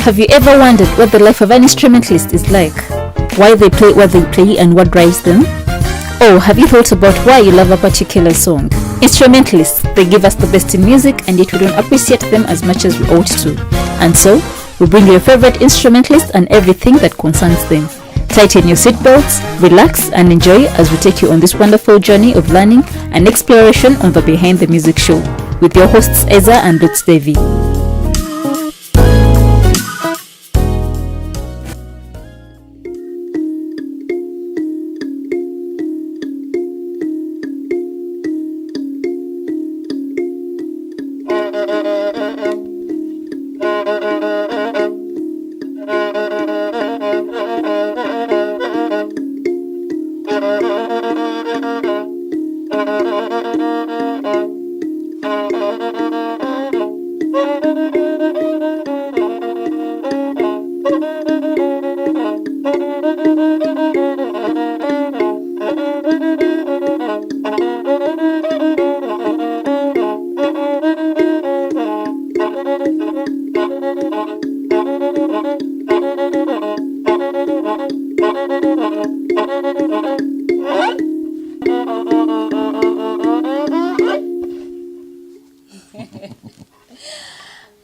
Have you ever wondered what the life of an instrumentalist is like? Why they play what they play and what drives them? Or have you thought about why you love a particular song? Instrumentalists, they give us the best in music, and yet we don't appreciate them as much as we ought to. And so, we bring you your favorite instrumentalist and everything that concerns them. Tighten your seatbelts, relax, and enjoy as we take you on this wonderful journey of learning and exploration on the Behind the Music Show with your hosts Eza and Lutz Devi.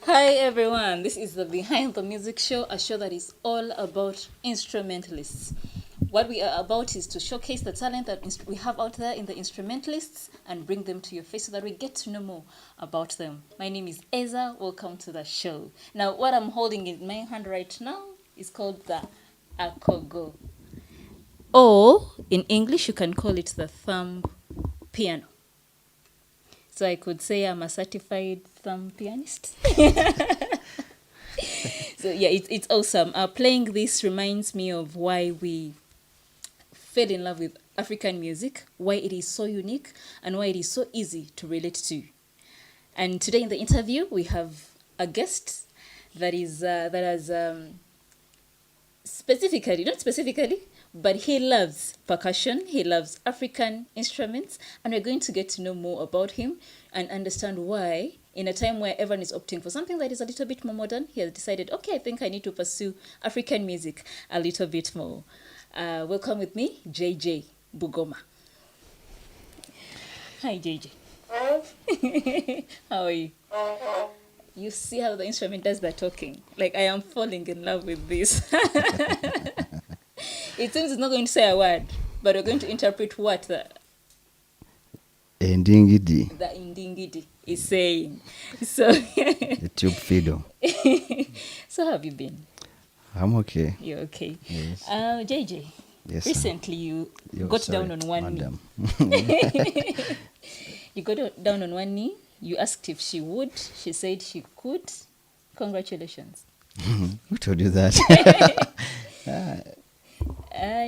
Hi everyone, this is the Behind the Music Show, a show that is all about instrumentalists. What we are about is to showcase the talent that we have out there in the instrumentalists and bring them to your face so that we get to know more about them. My name is Eza, welcome to the show. Now what I'm holding in my hand right now is called the Akogo. Or in English you can call it the thumb piano. So I could say I'm a certified thumb pianist. So yeah, it's awesome. Playing this reminds me of why we fell in love with African music, why it is so unique, and why it is so easy to relate to. And today in the interview, we have a guest that has not specifically, but he loves percussion, he loves African instruments, and we're going to get to know more about him and understand why, in a time where everyone is opting for something that is a little bit more modern, he has decided, okay, I think I need to pursue African music a little bit more. Welcome with me, JJ Bugoma. Hi, JJ. How are you? You see how the instrument does the talking? Like, I am falling in love with this. It seems it's not going to say a word, but we're going to interpret what the Indingidi is saying. So the tube fiddle. So how have you been? I'm okay. You're okay. Yes. JJ. Yes. Recently you got down on one madam. knee. You got down on one knee. You asked if she would. She said she could. Congratulations. Who told you that?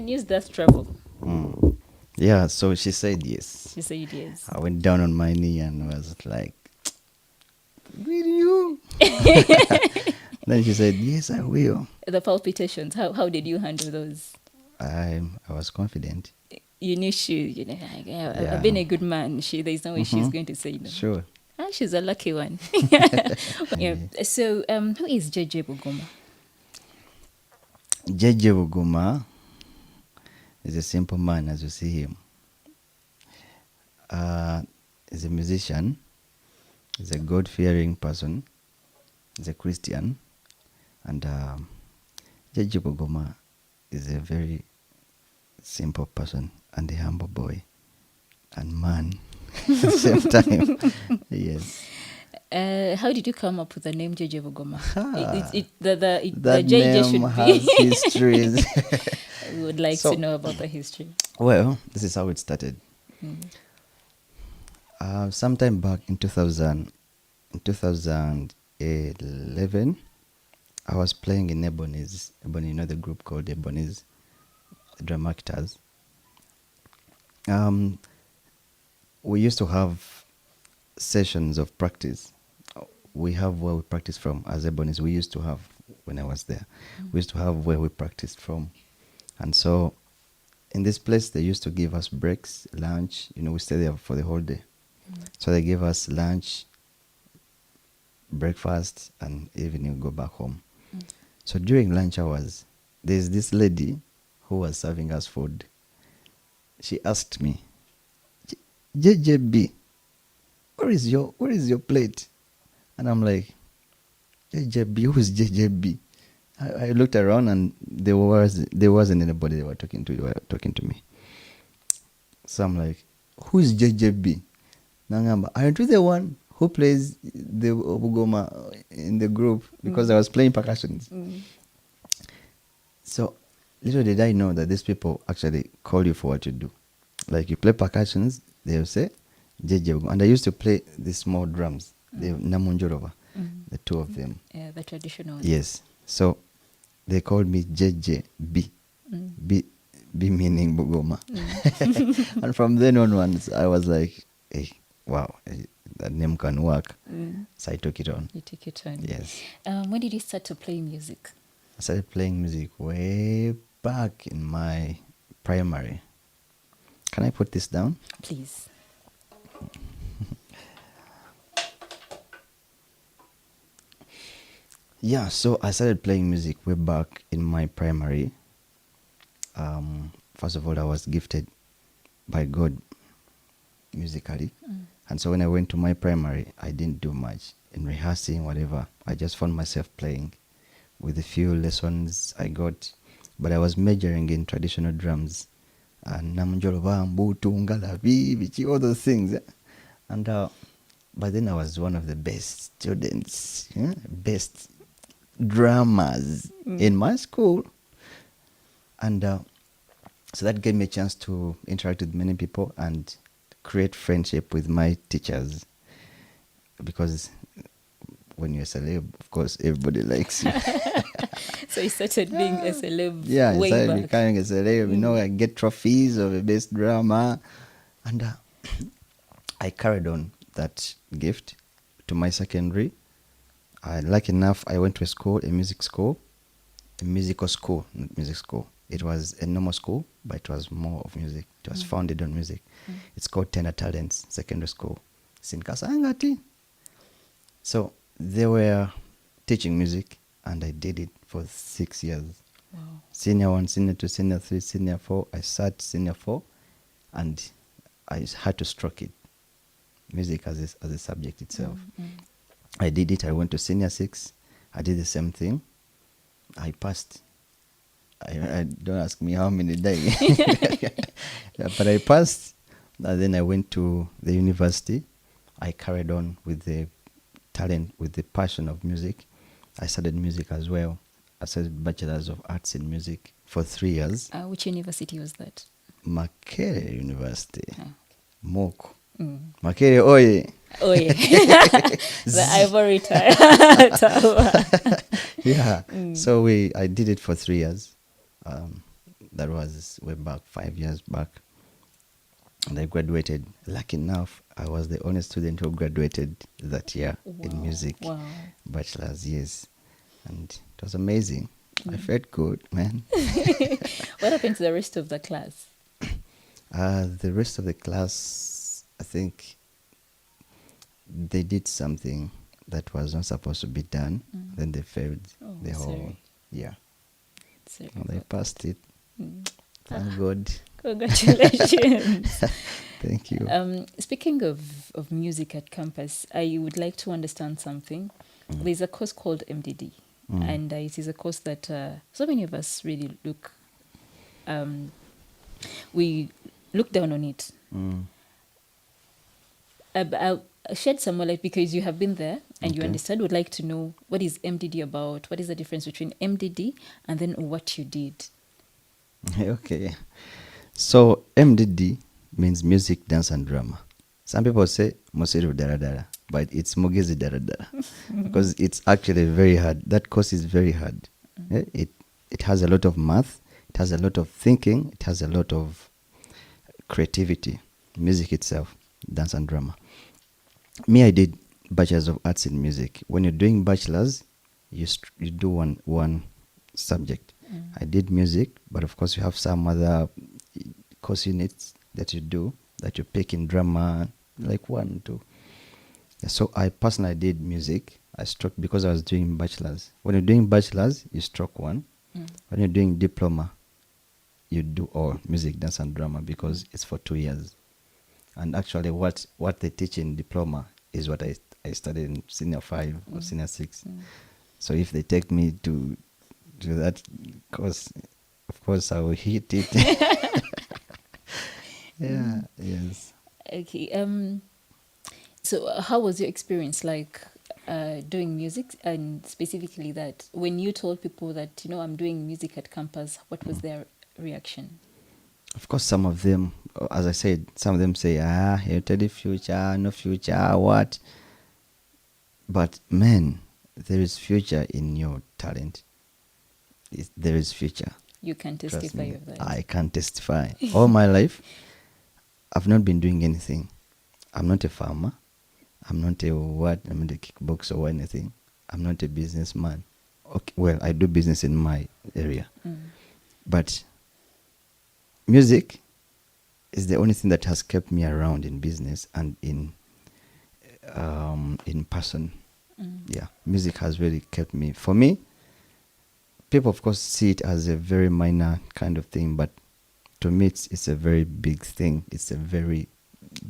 News does travel. Yeah, so she said yes. She said yes. I went down on my knee and was like, will you? Then she said, yes, I will. The palpitations, how did you handle those? I was confident. You knew I've been a good man. There's no way she's going to say no. Sure. She's a lucky one. Yeah. So, who is JJ Bugoma? JJ Bugoma is a simple man as you see him. He's a musician. He's a God-fearing person. He's a Christian. And JJ Bugoma is a very simple person and a humble boy and man at the same time. Yes. How did you come up with the name JJ Bugoma? That the JJ name should has be. histories. We would like to know about the history. Well, this is how it started. Sometime back in 2011, I was playing in Ebony's. Ebony, you know the group called Ebony's, the drum actors. We used to have sessions of practice. We have where we practice from as Ebony's. We used to have, when I was there, we used to have where we practiced from. And so in this place, they used to give us breaks, lunch. We stay there for the whole day. So they gave us lunch, breakfast, and evening we go back home. So during lunch hours, there's this lady who was serving us food. She asked me, JJB, where is your plate? And I'm like, JJB, who is JJB? I looked around and there wasn't anybody they were talking to. They were talking to me. So I'm like, who is JJB? Nangamba, aren't you the one who plays the Bugoma in the group? Because I was playing percussions. So little did I know that these people actually call you for what you do. Like you play percussions, they'll say JJ Bugoma. And I used to play the small drums, the Namunjorova, the two of them. Yeah, the traditional. Yes. So they called me JJB. B meaning Bugoma. And from then onwards, I was like, hey, wow, that name can work. So I took it on. You took it on. Yes. When did you start to play music? I started playing music way back in my primary. Can I put this down? Please. Yeah, so I started playing music way back in my primary. First of all, I was gifted by God musically. And so when I went to my primary, I didn't do much in rehearsing, whatever. I just found myself playing with the few lessons I got. But I was majoring in traditional drums. And all those things. And but then I was one of the best students, best drummers in my school. And so that gave me a chance to interact with many people and create friendship with my teachers. Because when you're a celeb, of course, everybody likes you. So you started being a celeb Yeah, way I started back. becoming a celeb. You know, I get trophies of the best drummer. And I carried on that gift to my secondary. Lucky enough, I went to a musical school, not music school. It was a normal school, but it was more of music. It was founded on music. It's called Tender Talents Secondary School. It's in Kasangati. So they were teaching music, and I did it for 6 years. Wow. Senior 1, Senior 2, Senior 3, Senior 4. I sat Senior 4, and I had to stroke it. Music as a subject itself. I did it. I went to Senior 6. I did the same thing. I passed. I don't ask me how many days. But I passed. And then I went to the university. I carried on with the talent, with the passion of music. I studied music as well. I studied Bachelor's of Arts in Music for 3 years. Which university was that? Makerere University. Oh. Moko. Makerere oye. Oh, yeah. The ivory tower. Yeah. So I did it for 3 years. That was way back, 5 years back. And I graduated. Lucky enough, I was the only student who graduated that year in music. Wow. Bachelor's, yes. And it was amazing. I felt good, man. What happened to the rest of the class? The rest of the class, I think they did something that was not supposed to be done. Then they failed the whole sorry. year. Sorry And they about- passed it. Thank God. Congratulations. Thank you. Speaking of music at campus, I would like to understand something. There's a course called MDD, and it is a course that so many of us really we look down on it. I'll shed some more light because you have been there and you Okay. understand. Would like to know what is MDD about? What is the difference between MDD and then what you did? Okay. So MDD means music, dance, and drama. Some people say Mosiru Daradara, but it's Mugezi Daradara because it's actually very hard. That course is very hard. It has a lot of math. It has a lot of thinking. It has a lot of creativity. Music itself, dance and drama. Me, I did Bachelor's of Arts in Music. When you're doing bachelor's, you do one subject. I did music, but of course you have some other course units that you do that you pick in drama, like 1, 2. So I personally did music, I struck because I was doing bachelor's. When you're doing bachelor's, you struck one. When you're doing diploma, you do all music, dance, and drama because it's for 2 years. And actually, what they teach in diploma is what I studied in senior 5 or senior 6. So if they take me to that course, of course I will hit it. Yeah. Yes. Okay. So how was your experience like doing music, and specifically that when you told people that I'm doing music at campus, what was their reaction? Of course, some of them, as I said, some of them say, you tell the future, no future, what? But man, there is future in your talent. There is future. You can Trust testify me, of that. I can testify. All my life, I've not been doing anything. I'm not a farmer. I'm not a kickboxer or anything. I'm not a businessman. Okay, well, I do business in my area. But music is the only thing that has kept me around in business and in person. Yeah, music has really kept me. For me, people of course see it as a very minor kind of thing, but to me it's a very big thing. It's a very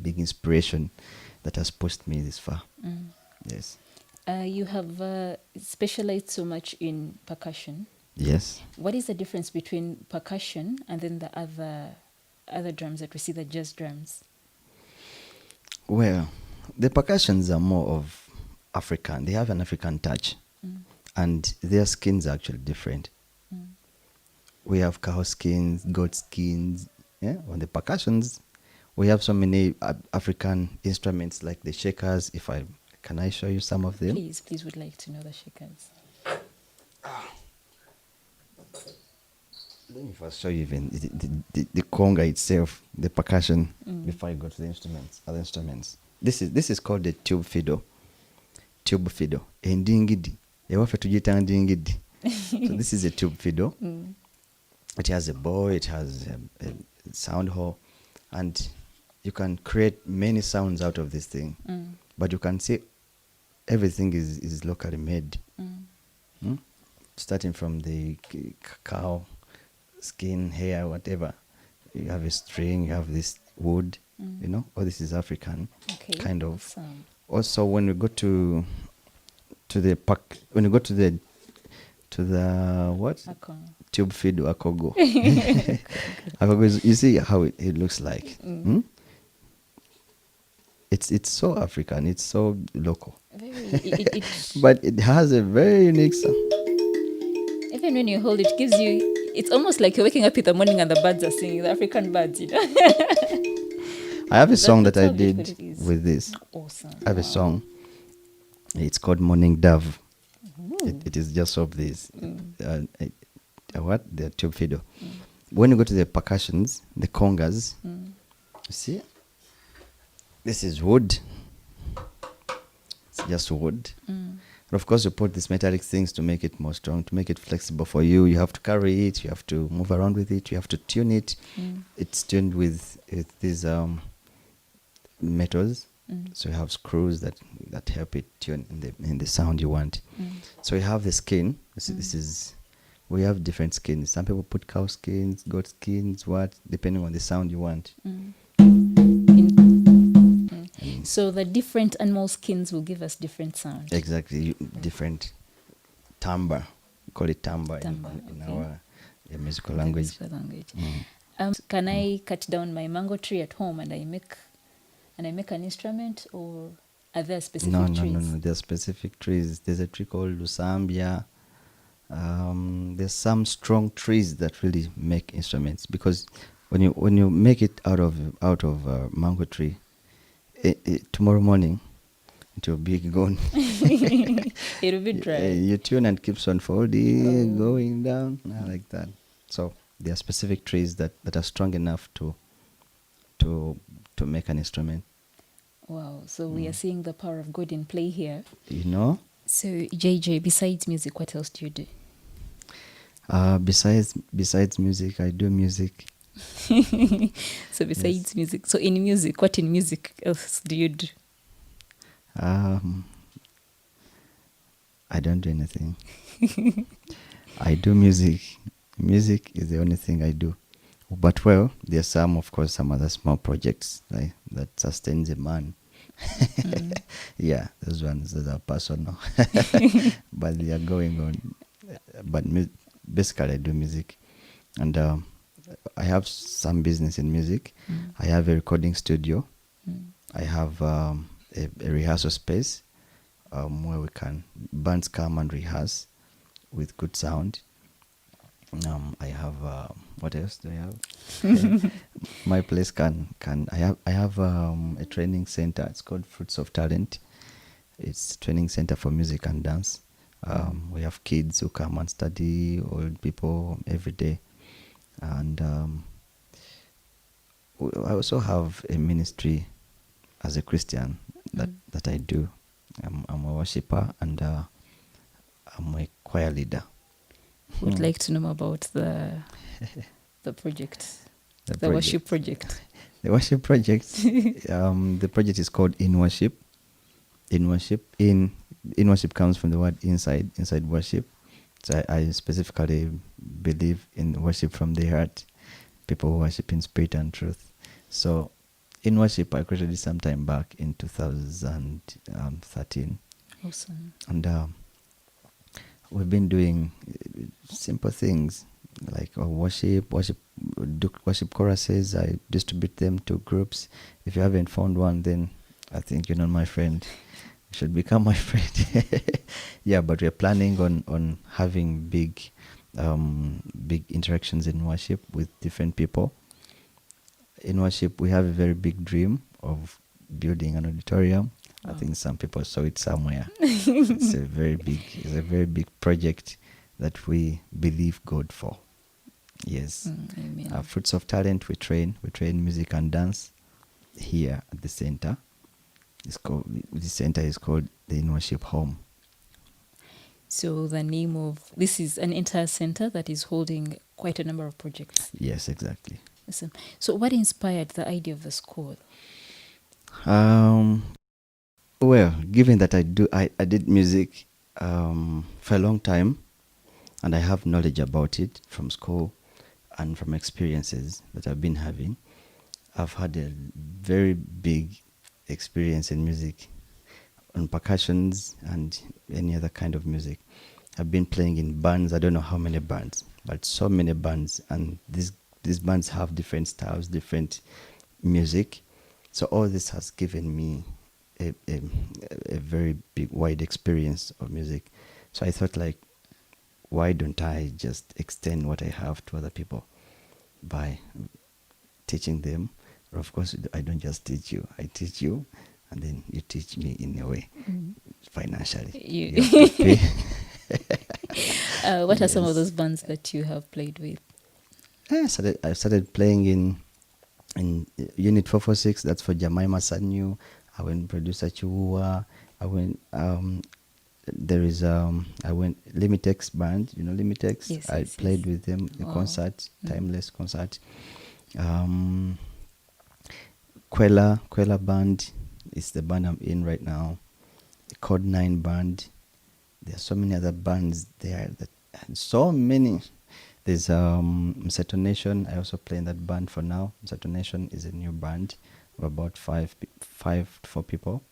big inspiration that has pushed me this far. Yes. You have specialized so much in percussion. Yes. What is the difference between percussion and then the other drums that we see, the jazz drums? Well, the percussions are more of African. They have an African touch, and their skins are actually different. We have cow skins, goat skins. Yeah, on the percussions, we have so many African instruments like the shakers. Can I show you some of them? Please, would like to know the shakers. Let me first show you even the conga itself, the percussion, before I go to the other instruments. This is called the tube fiddle. Tube fiddle. Endingidi. Ewafe tujita ndingidi. So this is a tube fiddle. It has a bow, it has a sound hole, and you can create many sounds out of this thing. But you can see everything is locally made. Starting from the cow skin, hair, whatever. You have a string, you have this wood, all this is African kind of. Awesome. Also, when we go to the what? Akon. Tube fiddle, akogo. Akogo is, you see how it looks like. It's so African, it's so local. But it has a very unique sound. Even when you hold it, gives you, it's almost like you're waking up in the morning and the birds are singing, the African birds, I have a song that I how beautiful did it is. with this. Awesome. I have a song. It's called Morning Dove. It is just of this. The tube fiddle. When you go to the percussions, the congas, you see, this is wood. It's just wood. But of course, you put these metallic things to make it more strong, to make it flexible for you. You have to carry it, you have to move around with it, you have to tune it. It's tuned with these metals. So you have screws that help it tune in the sound you want. So you have the skin. We have different skins. Some people put cow skins, goat skins, depending on the sound you want. So the different animal skins will give us different sounds. Exactly, different timbre. We call it timbre in our musical language. Can I cut down my mango tree at home and I make an instrument, or are there specific trees? No. There are specific trees. There's a tree called Lusambia. There's some strong trees that really make instruments, because when you make it out of a mango tree, tomorrow morning it will be gone. It will be dry. You tune and keeps on folding, going down like that. So there are specific trees that are strong enough to make an instrument. Wow! So we are seeing the power of God in play here. So JJ, besides music, what else do you do? Besides music, I do music. So besides music, so in music, what in music else do you do? I don't do anything. I do music. Music is the only thing I do. But well, there's some, of course, some other small projects like that sustains a man. Yeah, those ones that are personal, but they are going on. But basically, I do music, and I have some business in music. I have a recording studio. I have a rehearsal space where bands come and rehearse with good sound. I have what else do I have? My place I have a training center. It's called Fruits of Talent. It's a training center for music and dance. We have kids who come and study, old people every day, and I also have a ministry as a Christian that I do. I'm a worshiper and I'm a choir leader. Would like to know more about the project, the worship project. The worship project. The project is called In Worship. In worship, in worship comes from the word inside worship. So I specifically believe in worship from the heart. People who worship in spirit and truth. So in worship, I created it some time back in 2013. Awesome. And we've been doing simple things like worship choruses. I distribute them to groups. If you haven't found one, then I think you're not my friend. You should become my friend. Yeah, but we're planning on having big interactions in worship with different people. In worship, we have a very big dream of building an auditorium. Oh. I think some people saw it somewhere. It's a very big project that we believe God for. Yes. Amen. Fruits of Talent, we train music and dance here at the center. The center is called the In Worship Home. So the name of this is an entire center that is holding quite a number of projects. Yes, exactly. Awesome. So what inspired the idea of the school? Well, given that I did music for a long time, and I have knowledge about it from school and from experiences that I've been having, I've had a very big experience in music, on percussions and any other kind of music. I've been playing in bands. I don't know how many bands, but so many bands, and these bands have different styles, different music. So all this has given me a very big, wide experience of music. So I thought, like, why don't I just extend what I have to other people by teaching them? Or of course, I don't just teach you. I teach you, and then you teach me in a way, financially. You have to pay. What are some of those bands that you have played with? I started playing in Unit 446. That's for Jemima Sanyu. I went producer Chihuahua. I went Limitex band. You know Limitex? Yes, I played with them a concert, timeless concert. Quella band is the band I'm in right now. The Code 9 band. There are so many other bands there so many. There's Mseto Nation. I also play in that band for now. Mseto Nation is a new band of about 4 people.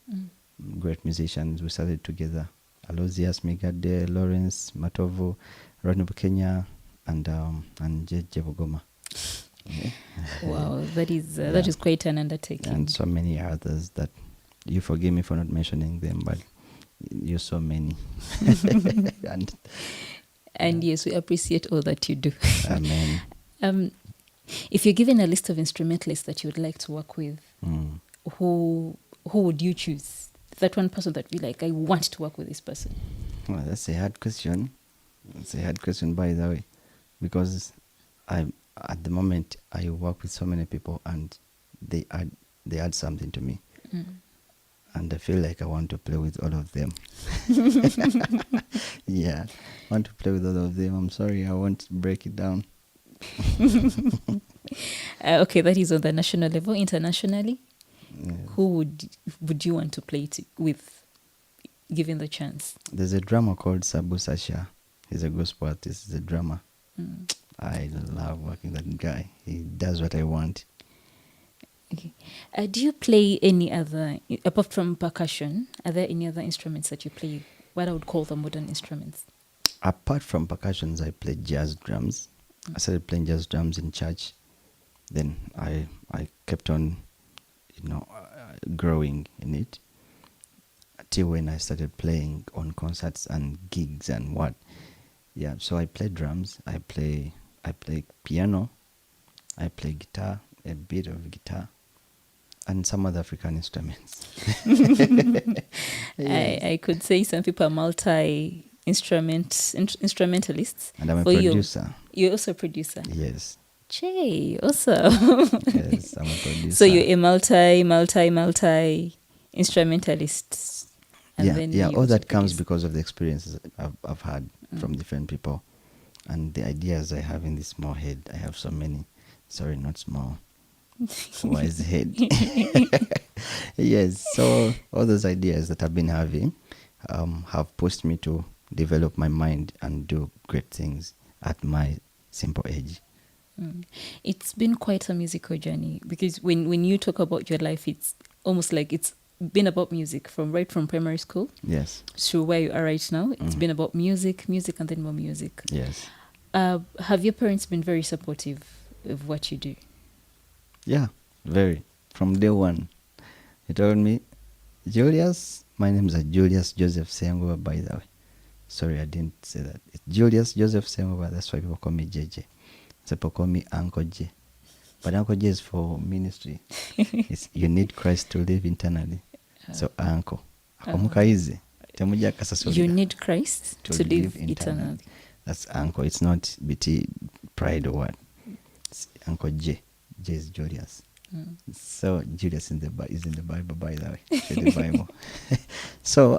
Great musicians. We started together. Alozias, Migade, Lawrence, Matovu, Ronnie Bukenya, and JJ Bugoma. Wow, that is quite an undertaking. And so many others that you forgive me for not mentioning them, but you're so many. And yes, we appreciate all that you do. Amen. If you're given a list of instrumentalists that you would like to work with, who would you choose? That one person that you like, I want to work with this person. Well, that's a hard question. It's a hard question, by the way, because at the moment I work with so many people, and they add something to me, and I feel like I want to play with all of them. Yeah, I want to play with all of them. I'm sorry, I won't break it down. Okay, that is on the national level. Internationally, who would you want to play with? given the chance? There's a drummer called Sabu Sasha. He's a gospel artist. He's a drummer. I love working with that guy. He does what I want. Okay. Do you play any other, apart from percussion, are there any other instruments that you play? What I would call the modern instruments? Apart from percussions, I play jazz drums. I started playing jazz drums in church. Then I kept on, growing in it till when I started playing on concerts and gigs and what. Yeah, so I play drums. I play piano. I play guitar, a bit of guitar, and some other African instruments. Yes. I could say some people are instrumentalists. And I'm a For producer. You're also a producer. Yes. Jay, awesome. Yes, I'm a producer. So you're a multi instrumentalist. And Yeah. All that comes because of the experiences I've had from different people, and the ideas I have in this small head. I have so many. Sorry, not small. Wise head. Yes. So all those ideas that I've been having have pushed me to develop my mind and do great things at my simple age. It's been quite a musical journey, because when you talk about your life, it's almost like it's been about music from primary school. Yes. To where you are right now. It's been about music, and then more music. Yes. Have your parents been very supportive of what you do? Yeah, very. From day one, he told me, Julius, my name is Julius Joseph Sengova, by the way. Sorry, I didn't say that. It's Julius Joseph Sengova. That's why people call me JJ. Some people call me Uncle J. But Uncle J is for ministry. You need Christ to live eternally. So Uncle. You need Christ to live eternally. That's Uncle. It's not BT pride or what. It's Uncle J. J is Julius. So Julius is in the Bible, by the way. The Bible. So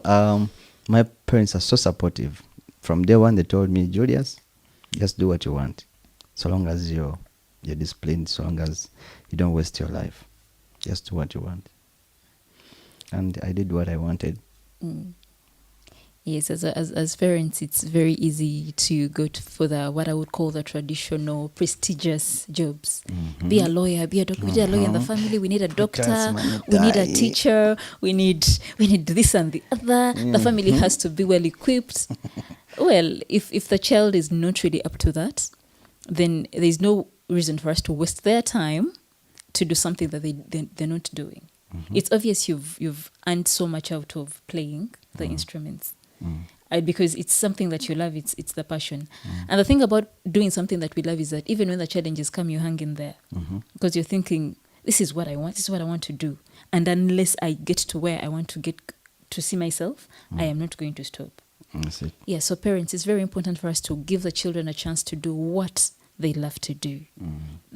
my parents are so supportive. From day one, they told me, Julius, just do what you want. So long as you're disciplined, so long as you don't waste your life. Just do what you want. And I did what I wanted. Yes, as parents, it's very easy to go for what I would call the traditional prestigious jobs. Be a lawyer, be a doctor. We need a lawyer in the family. We need a doctor. We need a teacher. We need this and the other. The family has to be well equipped. Well, if the child is not really up to that, then there's no reason for us to waste their time to do something that they're not doing. It's obvious you've earned so much out of playing the instruments. Because it's something that you love, it's the passion. And the thing about doing something that we love is that even when the challenges come, you hang in there. Because you're thinking, this is what I want, this is what I want to do. And unless I get to where I want to get to see myself, I am not going to stop. That's it. Yeah, so parents, it's very important for us to give the children a chance to do what they love to do.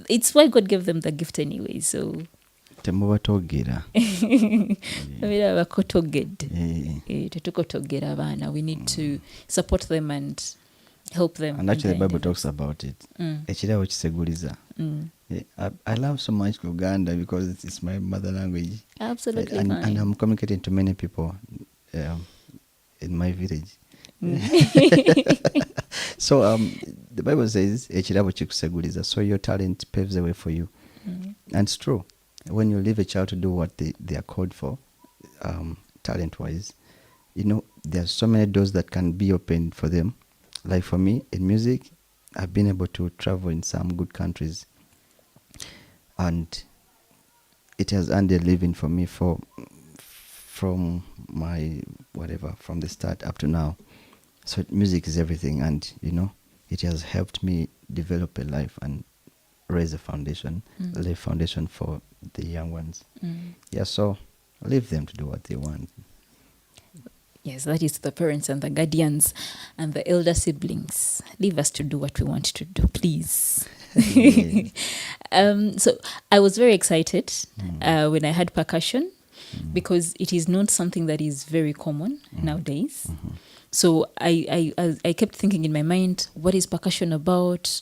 It's why God gave them the gift anyway, so... Temubatogira. We need to support them and help them. And actually the Bible talks about it. I love so much Luganda because it's my mother language. Absolutely. And I'm communicating to many people in my village. So the Bible says so your talent paves the way for you. And it's true. When you leave a child to do what they are called for, talent-wise, there are so many doors that can be opened for them. Like for me, in music, I've been able to travel in some good countries. And it has earned a living for me from my, from the start up to now. So music is everything. And, it has helped me develop a life and raise a foundation, lay foundation for the young ones. Yeah, so leave them to do what they want. Yes, that is the parents and the guardians and the elder siblings. Leave us to do what we want to do, please. So I was very excited when I had percussion because it is not something that is very common nowadays. So I kept thinking in my mind, what is percussion about?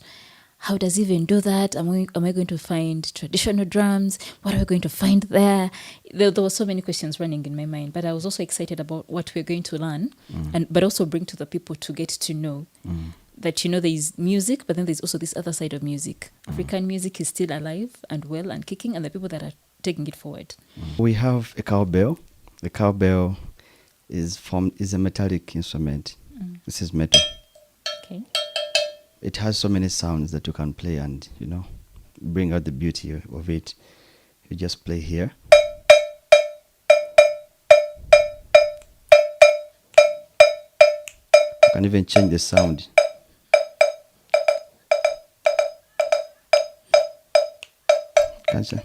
how does he even do that? Am I going to find traditional drums? What are we going to find there? There were so many questions running in my mind, but I was also excited about what we're going to learn, but also bring to the people to get to know that, there is music, but then there's also this other side of music. African music is still alive and well and kicking, and the people that are taking it forward. We have a cowbell. The cowbell is a metallic instrument. This is metal. Okay. It has so many sounds that you can play and, bring out the beauty of it. You just play here. You can even change the sound. Can't you?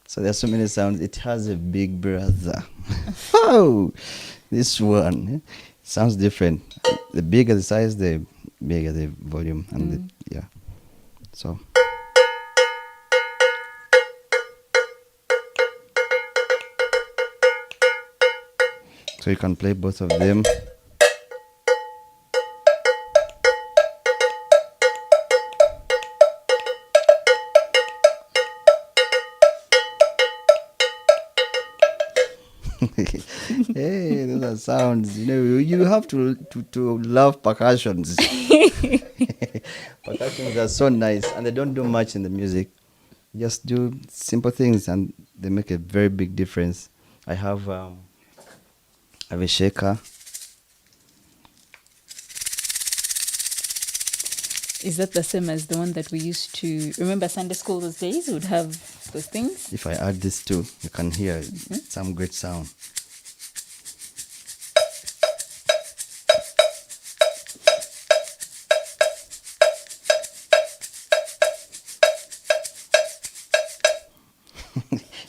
So there are so many sounds. It has a big brother. Oh, this one sounds different. The bigger the size, the bigger the volume, and So. So you can play both of them. Hey, those are sounds. You have to love percussions. Percussions are so nice, and they don't do much in the music. Just do simple things, and they make a very big difference. I have a shaker. Is that the same as the one that we used to remember Sunday school those days? Would have those things. If I add this too, you can hear some great sound.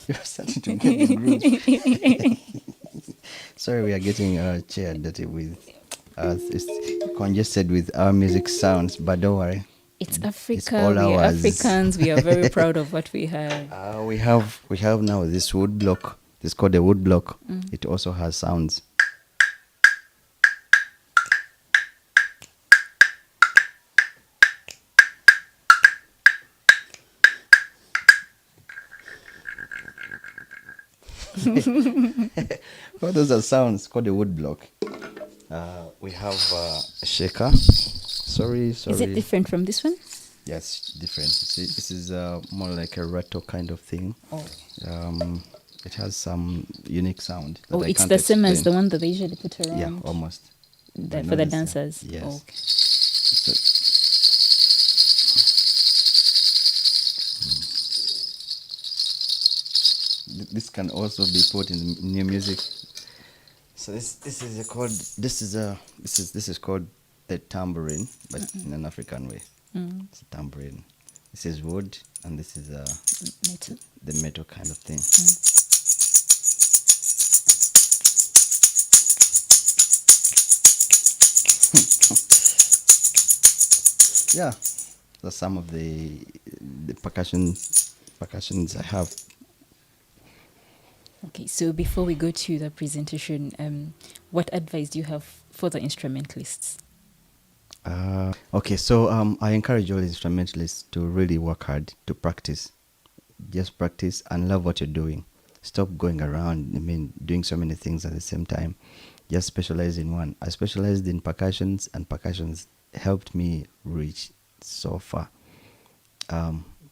You're starting to get the groove. Sorry, we are getting our chair dirty with it's congested with our music sounds, but don't worry. It's Africa. We are Africans. We are very proud of what we have. We have now this wood block. It's called a wood block. It also has sounds. Well, those are sounds called a wood block. We have a shaker. Sorry. Is it different from this one? Yes, different. See, this is more like a rattle kind of thing. Oh. It has some unique sound. It's the same as the one that they usually put around. Yeah, almost. For the dancers. Yes. Oh, okay. This can also be put in new music. So this is called the tambourine, but in an African way. It's a tambourine. This is wood, and this is metal. The metal kind of thing. Yeah, that's some of the percussions I have. Okay, so before we go to the presentation, what advice do you have for the instrumentalists? Okay, so I encourage all instrumentalists to really work hard, to practice. Just practice and love what you're doing. Stop going around, doing so many things at the same time. Just specialize in one. I specialized in percussions, and percussions helped me reach so far.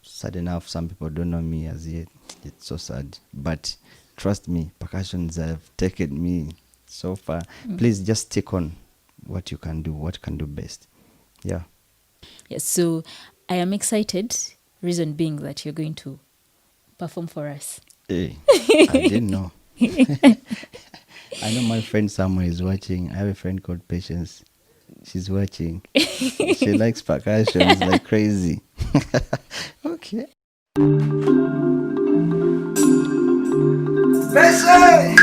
Sad enough, some people don't know me as yet. It's so sad. But trust me, percussions have taken me so far. Please just stick on what you can do, what you can do best. Yeah. Yes, so I am excited, reason being that you're going to perform for us. Hey, I didn't know. I know my friend somewhere is watching. I have a friend called Patience. She's watching. She likes percussions like crazy. Okay. Bessie!